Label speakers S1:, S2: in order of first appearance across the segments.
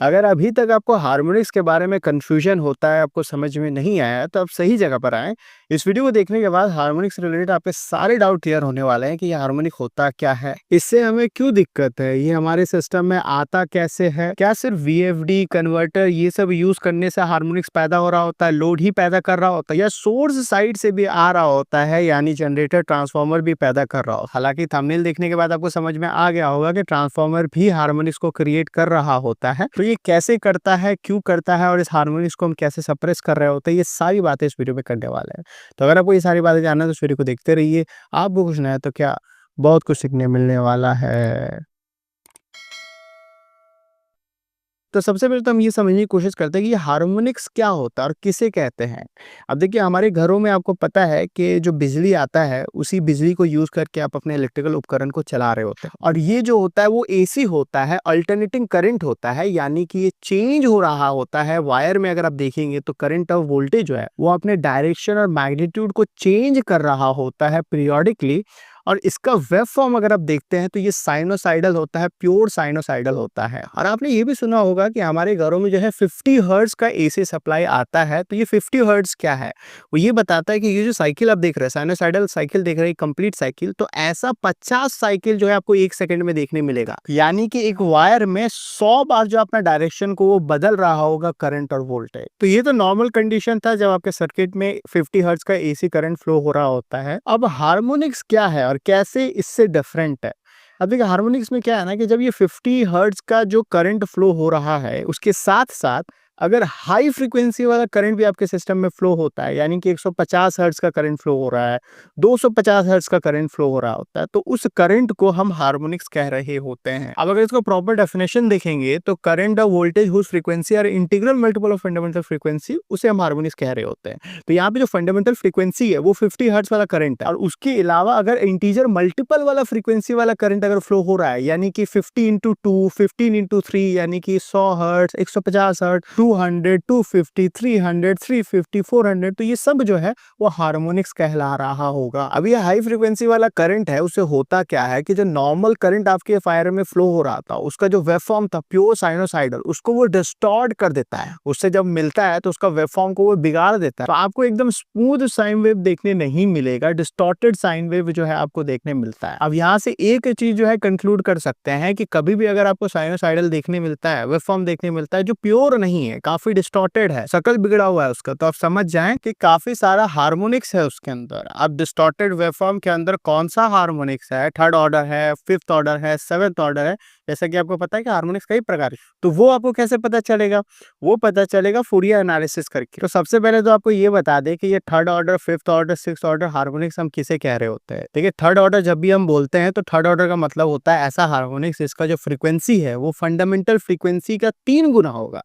S1: अगर अभी तक आपको हार्मोनिक्स के बारे में कन्फ्यूजन होता है, आपको समझ में नहीं आया, तो आप सही जगह पर आए। इस वीडियो को देखने के बाद हार्मोनिक्स से रिलेटेड आपके सारे डाउट क्लियर होने वाले हैं कि ये हार्मोनिक होता क्या है, इससे हमें क्यों दिक्कत है, ये हमारे सिस्टम में आता कैसे है, क्या सिर्फ वीएफडी कन्वर्टर ये सब यूज करने से हार्मोनिक्स पैदा हो रहा होता है, लोड ही पैदा कर रहा होता है, या सोर्स साइड से भी आ रहा होता है, यानी जनरेटर ट्रांसफार्मर भी पैदा कर रहा हो। हालांकि थंबनेल देखने के बाद आपको समझ में आ गया होगा कि ट्रांसफार्मर भी हार्मोनिक्स को क्रिएट कर रहा होता है। तो ये कैसे करता है, क्यों करता है और इस हार्मोनिक्स को हम कैसे सप्रेस कर रहे होते हैं, ये सारी बातें इस वीडियो में करने वाले हैं। तो अगर आपको ये सारी बातें जानना है तो इस वीडियो को देखते रहिए। आपको कुछ नया तो क्या, बहुत कुछ सीखने मिलने वाला है। तो सबसे पहले तो हम ये समझने की कोशिश करते हैं कि ये हार्मोनिक्स क्या होता है और किसे कहते हैं। अब देखिए, हमारे घरों में आपको पता है कि जो बिजली आता है उसी बिजली को यूज करके आप अपने इलेक्ट्रिकल उपकरण को चला रहे होते हैं, और ये जो होता है वो एसी होता है, अल्टरनेटिंग करंट होता है, यानी कि ये चेंज हो रहा होता है वायर में। अगर आप देखेंगे तो करंट और वोल्टेज जो है वो अपने डायरेक्शन और मैग्नीट्यूड को चेंज कर रहा होता है पीरियोडिकली। और इसका वेव फॉर्म अगर आप देखते हैं तो ये साइनोसाइडल होता है, प्योर साइनोसाइडल होता है। और आपने ये भी सुना होगा कि हमारे घरों में जो है 50 हर्ट्ज का एसी सप्लाई आता है। तो ये 50 हर्ट्ज क्या है, वो ये बताता है कि ये जो साइकिल आप देख रहे हैं, साइनोसाइडल साइकिल देख रहे हैं, कंप्लीट साइकिल, तो ऐसा 50 साइकिल जो है आपको 1 सेकंड में देखने मिलेगा। यानी कि एक वायर में 100 बार जो अपना डायरेक्शन को वो बदल रहा होगा करंट और वोल्टेज। तो ये तो नॉर्मल कंडीशन था जब आपके सर्किट में 50 हर्ट्ज का एसी करंट फ्लो हो रहा होता है। अब हार्मोनिक्स क्या है और कैसे इससे डिफरेंट है। अब देखिए, हार्मोनिक्स में क्या है ना कि जब ये 50 हर्ट्ज का जो करंट फ्लो हो रहा है उसके साथ साथ अगर हाई फ्रीक्वेंसी वाला करंट भी आपके सिस्टम में फ्लो होता है, यानी कि 150 हर्ट्ज का करंट फ्लो हो रहा है, 250 हर्ट्ज का करंट फ्लो हो रहा होता है, तो उस करंट को हम हार्मोनिक्स कह रहे होते हैं। अब अगर इसको प्रॉपर डेफिनेशन देखेंगे तो करंट और वोल्टेज हुज फ्रीक्वेंसी और integral multiple of fundamental frequency, उसे हम हार्मोनिक्स कह रहे होते हैं। तो यहाँ पे जो फंडामेंटल फ्रीक्वेंसी है वो 50 हर्ट्ज वाला करंट है, और उसके अलावा अगर इंटीजर मल्टीपल वाला फ्रीक्वेंसी वाला करंट अगर फ्लो हो रहा है, यानी कि 50 इंटू 2, 15 इंटू 3, यानी कि 100 हर्ट्ज, 150 हर्ट्ज, 200, 250, 300, 350, 400, तो ये सब जो है वो हार्मोनिक्स कहला रहा होगा। अब ये हाई फ्रीक्वेंसी वाला करंट है, उससे होता क्या है कि जो नॉर्मल करंट आपके फायर में फ्लो हो रहा था, उसका जो वेवफॉर्म था प्योर साइनोसाइडल, उसको वो डिस्टॉर्ट कर देता है। उससे जब मिलता है तो उसका वेवफॉर्म को वो बिगाड़ देता है। तो आपको एकदम स्मूथ साइन वेव देखने नहीं मिलेगा, डिस्टॉर्टेड साइन वेव जो है आपको देखने मिलता है। अब यहाँ से एक चीज जो है कंक्लूड कर सकते हैं कि कभी भी अगर आपको साइनोसाइडल देखने मिलता है, वेवफॉर्म देखने मिलता है जो प्योर नहीं है, काफी डिस्टॉर्टेड है, शकल बिगड़ा हुआ है उसका, तो आप समझ जाएं कि काफी सारा हार्मोनिक्स है उसके अंदर। अब डिस्टॉर्टेड वेवफॉर्म के अंदर कौन सा हार्मोनिक्स है, थर्ड ऑर्डर है, फिफ्थ ऑर्डर है, सेवेंथ ऑर्डर है, जैसा कि आपको पता है कि हार्मोनिक्स कई प्रकार है, तो वो आपको कैसे पता चलेगा, वो पता चलेगा फूरियर एनालिसिस करके। तो सबसे पहले तो आपको ये बता दें कि ये third order, fifth order, six order harmonics हम किसे कह रहे होते हैं। देखिए, थर्ड ऑर्डर जब भी हम बोलते हैं तो थर्ड ऑर्डर का मतलब होता है ऐसा हार्मोनिक्स इसका जो फ्रीक्वेंसी है वो फंडामेंटल फ्रीक्वेंसी का 3 गुना होगा,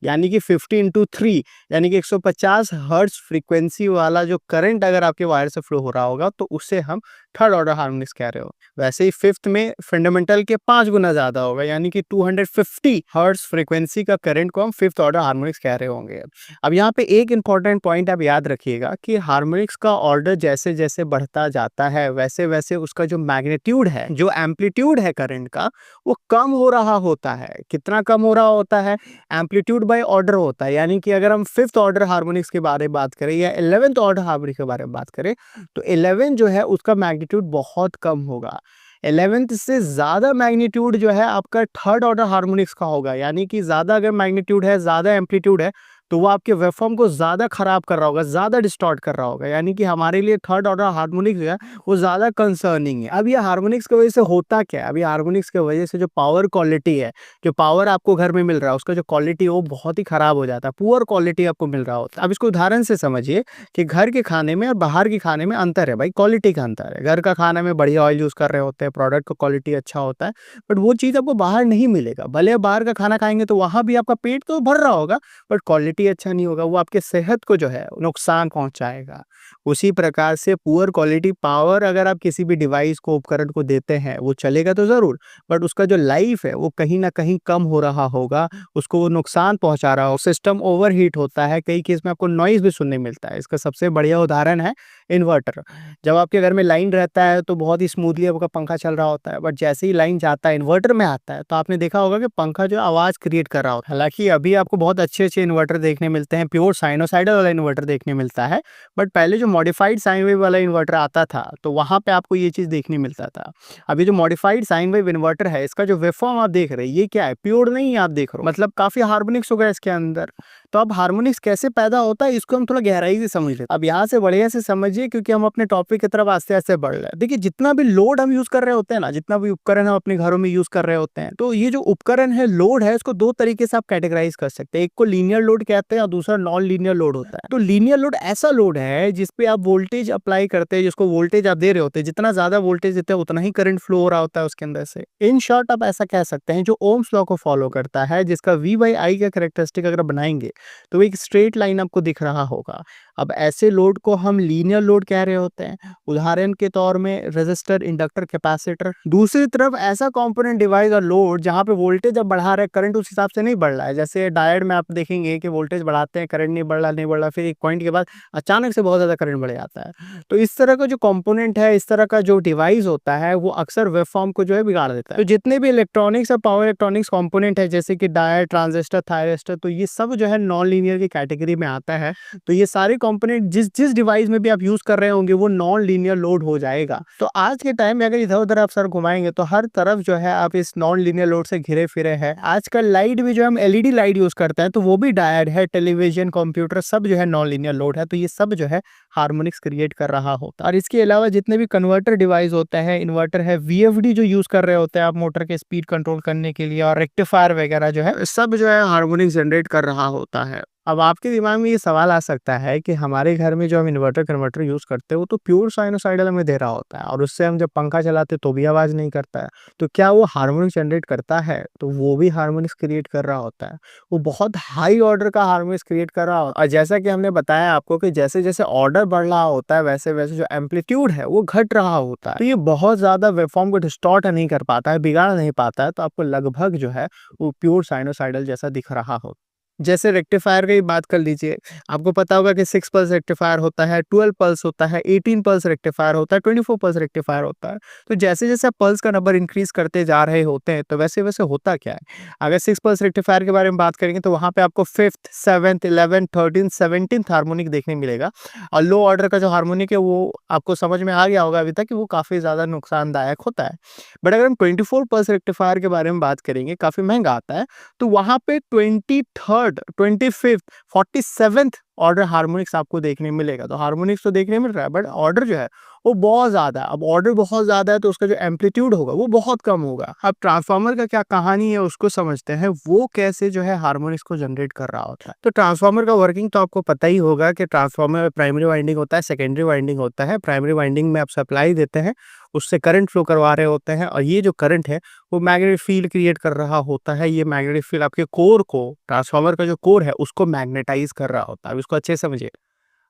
S1: यानी कि 50 इंटू 3, यानी कि 150 हर्ट्ज फ्रीक्वेंसी वाला जो करंट अगर आपके वायर से फ्लो हो रहा होगा तो उससे हम थर्ड ऑर्डर हार्मोनिक्स कह रहे हो। वैसे ही फिफ्थ में फंडामेंटल के 5 गुना ज्यादा होगा, यानी कि 250 हर्ट्ज फ्रीक्वेंसी का करंट को हम फिफ्थ ऑर्डर हार्मोनिक्स कह रहे होंगे। अब यहाँ पे एक इंपॉर्टेंट पॉइंट आप याद रखिएगा कि हार्मोनिक्स का ऑर्डर जैसे जैसे बढ़ता जाता है वैसे वैसे उसका जो मैग्नीट्यूड है, जो एम्पलीट्यूड है करंट का, वो कम हो रहा होता है। कितना कम हो रहा होता है, एम्पलीट्यूड बाय ऑर्डर होता है। यानी कि अगर हम फिफ्थ ऑर्डर हार्मोनिक्स के बारे में बात करें या 11th ऑर्डर हार्मोनिक्स के बारे में बात करें, तो 11 जो है उसका मैग्नीट्यूड बहुत कम होगा। 11th से ज्यादा मैग्नीट्यूड जो है आपका थर्ड ऑर्डर हार्मोनिक्स का होगा, यानी कि ज्यादा अगर मैग्नीट्यूड है, ज्यादा एम्पलीट्यूड है, तो वो आपके वेवफॉर्म को ज्यादा खराब कर रहा होगा, ज्यादा डिस्टॉर्ट कर रहा होगा। यानी कि हमारे लिए थर्ड ऑर्डर हार्मोनिक्स जो है वो ज्यादा कंसर्निंग है। अब ये हार्मोनिक्स की वजह से होता क्या है, अभी हार्मोनिक्स की वजह से जो पावर क्वालिटी है, जो पावर आपको घर में मिल रहा है उसका जो क्वालिटी है वो बहुत ही खराब हो जाता है, पुअर क्वालिटी आपको मिल रहा होता है। अब इसको उदाहरण से समझिए कि घर के खाने में और बाहर के खाने में अंतर है भाई, क्वालिटी का अंतर है। घर का खाना में बढ़िया ऑयल यूज कर रहे होते हैं, प्रोडक्ट का क्वालिटी अच्छा होता है, बट वो चीज आपको बाहर नहीं मिलेगा। भले आप बाहर का खाना खाएंगे तो वहां भी आपका पेट तो भर रहा होगा, बट क्वालिटी अच्छा नहीं होगा, वो आपके सेहत को जो है नुकसान पहुंचाएगा। उसी प्रकार से पुअर क्वालिटी पावर अगर आप किसी भी डिवाइस को, उपकरण को देते हैं, वो चलेगा तो जरूर, बट उसका जो लाइफ है वो कहीं ना कहीं कम हो रहा होगा, उसको वो नुकसान पहुंचा रहा हो, सिस्टम ओवरहीट होता है, कई केस में आपको नॉइज भी सुनने मिलता है। इसका सबसे बढ़िया उदाहरण है इन्वर्टर। जब आपके घर में लाइन रहता है तो बहुत ही स्मूथली आपका पंखा चल रहा होता है, बट जैसे ही लाइन जाता है इन्वर्टर में आता है तो आपने देखा होगा कि पंखा जो है आवाज़ क्रिएट कर रहा होता है। हालाँकि अभी आपको बहुत अच्छे-अच्छे इन्वर्टर देखने मिलते हैं, प्योर साइनोसाइडल वाला इन्वर्टर देखने मिलता है, बट पहले जो मॉडिफाइड साइन वेव वाला इन्वर्टर आता था तो वहाँ पे आपको ये चीज़ देखने मिलता था। अभी जो मॉडिफाइड साइन वेव इन्वर्टर है, इसका जो वेवफॉर्म आप देख रहे हैं ये क्या है, प्योर नहीं आप देख रहे हो, मतलब काफ़ी हार्मोनिक्स होगा इसके अंदर। तो अब हार्मोनिक्स कैसे पैदा होता है इसको हम थोड़ा गहराई से समझ लेते हैं। अब यहाँ से बढ़िया से समझिए क्योंकि हम अपने टॉपिक की तरफ आस्ते-आस्ते बढ़ रहे हैं। देखिए जितना भी लोड हम यूज़ कर रहे होते हैं ना, जितना भी उपकरण हम अपने घरों में यूज़ कर रहे होते हैं, तो ये जो उपकरण है, लोड है, इसको 2 तरीके से आप कैटेगराइज़ कर सकते हैं। एक को लीनियर लोड कहते हैं और दूसरा नॉन लीनियर लोड होता है। तो लीनियर लोड ऐसा लोड है जिस पे आप वोल्टेज अप्लाई करते हैं, जिसको वोल्टेज आप दे रहे होते हैं, जितना ज़्यादा वोल्टेज देते हैं उतना ही करंट फ्लो हो रहा होता है उसके अंदर से। इन शॉर्ट आप ऐसा कह सकते हैं जो ओम्स लॉ को फॉलो करता है, जिसका V/I का कैरेक्टरिस्टिक अगर बनाएँगे तो एक स्ट्रेट लाइन आपको दिख रहा होगा। अब ऐसे लोड को हम लीनियर लोड कह रहे होते हैं। उदाहरण के तौर में रेजिस्टर, इंडक्टर, कैपेसिटर। दूसरी तरफ ऐसा कंपोनेंट डिवाइस और लोड जहाँ पे वोल्टेज अब बढ़ा रहे हैं, करंट उस हिसाब से नहीं बढ़ रहा है। जैसे डायोड में आप देखेंगे कि वोल्टेज बढ़ाते हैं, करंट नहीं बढ़ रहा, फिर एक पॉइंट के बाद अचानक से बहुत ज़्यादा करंट बढ़ जाता है। तो इस तरह का जो कंपोनेंट है, इस तरह का जो डिवाइस होता है, वो अक्सर वेवफॉर्म को जो है बिगाड़ देता है। तो जितने भी इलेक्ट्रॉनिक्स और पावर इलेक्ट्रॉनिक्स कंपोनेंट है, जैसे कि डायोड, ट्रांजिस्टर, थायरिस्टर, तो ये सब जो है नॉन लीनियर की कैटेगरी में आता है। तो ये सारे कंपोनेंट जिस डिवाइस में भी आप यूज कर रहे होंगे वो नॉन लीनियर लोड हो जाएगा। तो आज के टाइम में अगर इधर-उधर आप सर घुमाएंगे तो हर तरफ जो है आप इस नॉन लीनियर लोड से घिरे फिरे हैं। आजकल लाइट भी जो हम एलईडी लाइट यूज करते हैं तो वो भी डायोड है, टेलीविजन, कंप्यूटर सब जो है नॉन लीनियर लोड है। तो ये सब जो है हार्मोनिक्स क्रिएट कर रहा होता है। और इसके अलावा जितने भी कन्वर्टर डिवाइस होते हैं, इन्वर्टर है, वीएफडी जो यूज कर रहे होते हैं आप मोटर के स्पीड कंट्रोल करने के लिए, और रेक्टिफायर वगैरह जो है, सब जो है हार्मोनिक्स जनरेट कर रहा होता है। अब आपके दिमाग में ये सवाल आ सकता है कि हमारे घर में जो हम इन्वर्टर कन्वर्टर यूज़ करते हैं वो तो प्योर साइनोसाइडल हमें दे रहा होता है और उससे हम जब पंखा चलाते हैं तो भी आवाज़ नहीं करता है। तो क्या वो हार्मोनिक्स जनरेट करता है? तो वो भी हार्मोनिक्स क्रिएट कर रहा होता है। वो बहुत हाई ऑर्डर का हार्मोनिक्स क्रिएट कर रहा होता है। और जैसा कि हमने बताया आपको कि जैसे-जैसे ऑर्डर बढ़ रहा होता है वैसे-वैसे जो एम्पलीट्यूड है वो घट रहा होता है। तो ये बहुत ज़्यादा वेवफॉर्म को डिस्टॉर्ट नहीं कर पाता है, बिगाड़ नहीं पाता है, तो आपको लगभग जो है वो प्योर साइनोसाइडल जैसा दिख रहा होता है। जैसे रेक्टिफायर की ही बात कर लीजिए, आपको पता होगा कि 6 पल्स रेक्टिफायर होता है, 12 पल्स होता है, 18 पल्स रेक्टिफायर होता है, 24 पल्स रेक्टिफायर होता है। तो जैसे-जैसे आप पल्स का नंबर इंक्रीज़ करते जा रहे होते हैं, तो वैसे-वैसे होता क्या है? अगर 6 पल्स रेक्टिफायर के बारे में बात करेंगे तो वहाँ पे आपको 5th, 7th, 11th, 13th, 17th harmonic देखने मिलेगा। और लो ऑर्डर का जो हार्मोनिक है वो आपको समझ में आ गया होगा अभी तक कि वो काफ़ी ज़्यादा नुकसानदायक होता है। बट अगर हम 24 पल्स रेक्टिफायर के बारे में बात करेंगे, काफ़ी महँगा आता है, तो वहाँ पे 23rd, 25th, 47th order harmonics आपको देखने मिलेगा। तो हार्मोनिक्स तो देखने मिल रहा है बट ऑर्डर जो है वो बहुत ज़्यादा है। अब ऑर्डर बहुत ज़्यादा है तो उसका जो एम्पलीट्यूड होगा वो बहुत कम होगा। अब ट्रांसफार्मर का क्या कहानी है उसको समझते हैं, वो कैसे जो है हार्मोनिक्स को जनरेट कर रहा होता है। तो ट्रांसफार्मर का वर्किंग तो आपको पता ही होगा कि ट्रांसफार्मर में प्राइमरी वाइंडिंग होता है, सेकेंडरी वाइंडिंग होता है। प्राइमरी वाइंडिंग में आप सप्लाई देते हैं, उससे करंट फ्लो करवा रहे होते हैं और ये जो करंट है वो मैग्नेटिक फील्ड क्रिएट कर रहा होता है। ये मैग्नेटिक फील्ड आपके कोर को, ट्रांसफार्मर का जो कोर है उसको मैग्नेटाइज कर रहा होता है। अब इसको अच्छे से समझिए,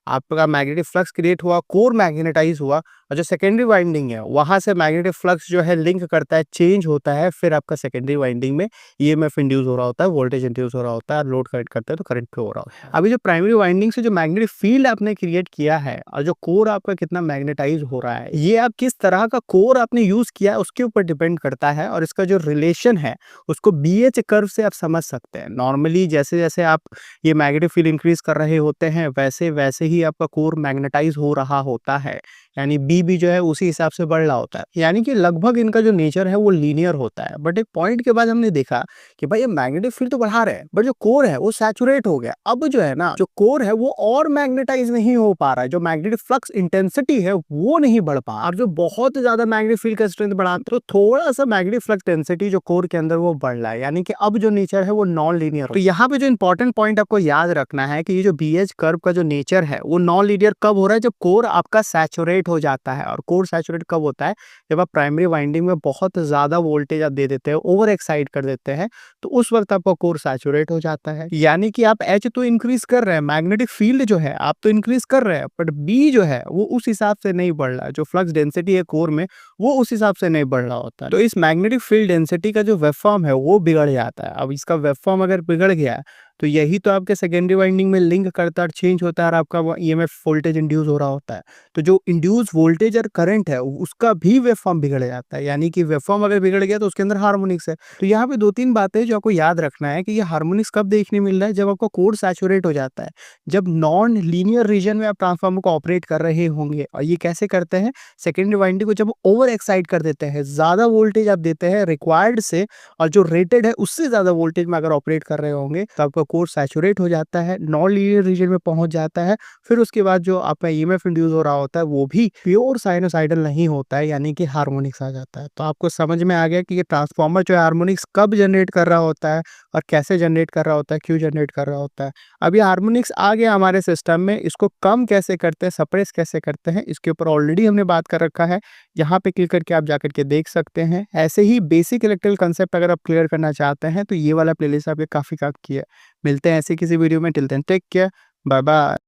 S1: आपका मैग्नेटिक फ्लक्स क्रिएट हुआ, कोर मैग्नेटाइज हुआ और जो सेकेंडरी वाइंडिंग है वहां से मैग्नेटिक फ्लक्स जो है लिंक करता है, चेंज होता है, फिर आपका सेकेंडरी वाइंडिंग में ईएमएफ इंड्यूस हो रहा होता है, वोल्टेज इंड्यूस हो रहा होता है, लोड कनेक्ट करते हैं तो करंट फ्लो हो रहा होता है। अभी जो प्राइमरी वाइंडिंग से जो मैग्नेटिक फील्ड आपने क्रिएट किया है और जो कोर आपका कितना मैग्नेटाइज हो रहा है, ये आप किस तरह का कोर आपने यूज किया है उसके ऊपर डिपेंड करता है। और इसका जो रिलेशन है उसको BH कर्व से आप समझ सकते हैं। नॉर्मली जैसे जैसे आप ये मैग्नेटिक फील्ड इंक्रीज कर रहे होते हैं वैसे वैसे ही आपका कोर मैग्नेटाइज हो रहा होता है, यानी बी भी जो है उसी हिसाब से बढ़ रहा होता है। यानी कि लगभग इनका जो नेचर है वो लीनियर होता है। बट एक पॉइंट के बाद हमने देखा कि भाई ये मैग्नेटिक फील्ड तो बढ़ा रहे हैं बट जो कोर है वो सैचुरेट हो गया। अब जो है ना, जो कोर है वो और मैग्नेटाइज नहीं हो पा रहा है, जो मैग्नेटिक फ्लक्स इंटेंसिटी है वो नहीं बढ़ पा रहा। और जो बहुत ज्यादा मैग्नेटिक फील्ड का स्ट्रेंथ बढ़ा तो थोड़ा सा मैग्नेटिक फ्लक्स डेंसिटी जो कोर के अंदर वो बढ़ रहा है, यानी कि अब जो नेचर है वो नॉन लीनियर। तो यहाँ पे जो इंपॉर्टेंट पॉइंट आपको याद रखना है कि ये जो BH कर्व का जो नेचर है वो नॉन लीनियर कब हो रहा है, जब कोर आपका सैचुरेट हो जाता है। और कोर सैचुरेट कब होता है, जब आप प्राइमरी वाइंडिंग में बहुत ज्यादा वोल्टेज आप दे देते हैं, ओवर एक्साइट कर देते हैं, तो उस वक्त आपका कोर सैचुरेट हो जाता है। यानी कि आप H तो इंक्रीज कर रहे हैं, मैग्नेटिक फील्ड जो है आप तो इंक्रीज कर रहे हैं, बट B जो है वो उस हिसाब से नहीं बढ़ रहा है। जो फ्लक्स डेंसिटी है कोर में वो उस हिसाब से नहीं बढ़ रहा होता है। तो इस मैग्नेटिक फील्ड डेंसिटी का जो वेवफॉर्म है वो बिगड़ जाता है। अब इसका वेवफॉर्म अगर बिगड़ गया तो यही तो आपके सेकेंडरी वाइंडिंग में लिंक करता है और चेंज होता है और आपका वो ईएमएफ वोल्टेज इंड्यूस हो रहा होता है। तो जो इंड्यूस वोल्टेज और करंट है उसका भी वेवफॉर्म बिगड़ जाता है, यानी कि वेवफॉर्म अगर बिगड़ गया तो उसके अंदर हार्मोनिक्स है। तो यहाँ पे 2-3 बातें जो आपको याद रखना है कि ये हार्मोनिक्स कब देखने मिल रहा है, जब आपका कोर सैचुरेट हो जाता है, जब नॉन लीनियर रीजन में आप ट्रांसफार्मर को ऑपरेट कर रहे होंगे। और ये कैसे करते हैं, सेकेंडरी वाइंडिंग को जब ओवर एक्साइट कर देते हैं, ज़्यादा वोल्टेज आप देते हैं रिक्वायर्ड से और जो रेटेड है उससे ज़्यादा वोल्टेज में अगर ऑपरेट कर रहे होंगे तो आपका कोर सैचुरेट हो जाता है, नॉन लीनियर रीजन में पहुंच जाता है। फिर उसके बाद जो आपका ईएमएफ इंड्यूस हो रहा होता है वो भी प्योर साइनोसाइडल नहीं होता है, यानी कि हार्मोनिक्स आ जाता है। तो आपको समझ में आ गया कि ये ट्रांसफार्मर जो है हार्मोनिक्स कब जनरेट कर रहा होता है और कैसे जनरेट कर रहा होता है, क्यों जनरेट कर रहा होता है। अब ये हार्मोनिक्स आ गया हमारे सिस्टम में, इसको कम कैसे करते हैं, सप्रेस कैसे करते हैं, इसके ऊपर ऑलरेडी हमने बात कर रखा है। यहाँ पे क्लिक करके आप जाकर के देख सकते हैं। ऐसे ही बेसिक इलेक्ट्रिकल कंसेप्ट अगर आप क्लियर करना चाहते हैं तो ये वाला प्लेलिस्ट आपके काफ़ी काम की है। मिलते हैं ऐसे किसी वीडियो में, till then take care, bye bye.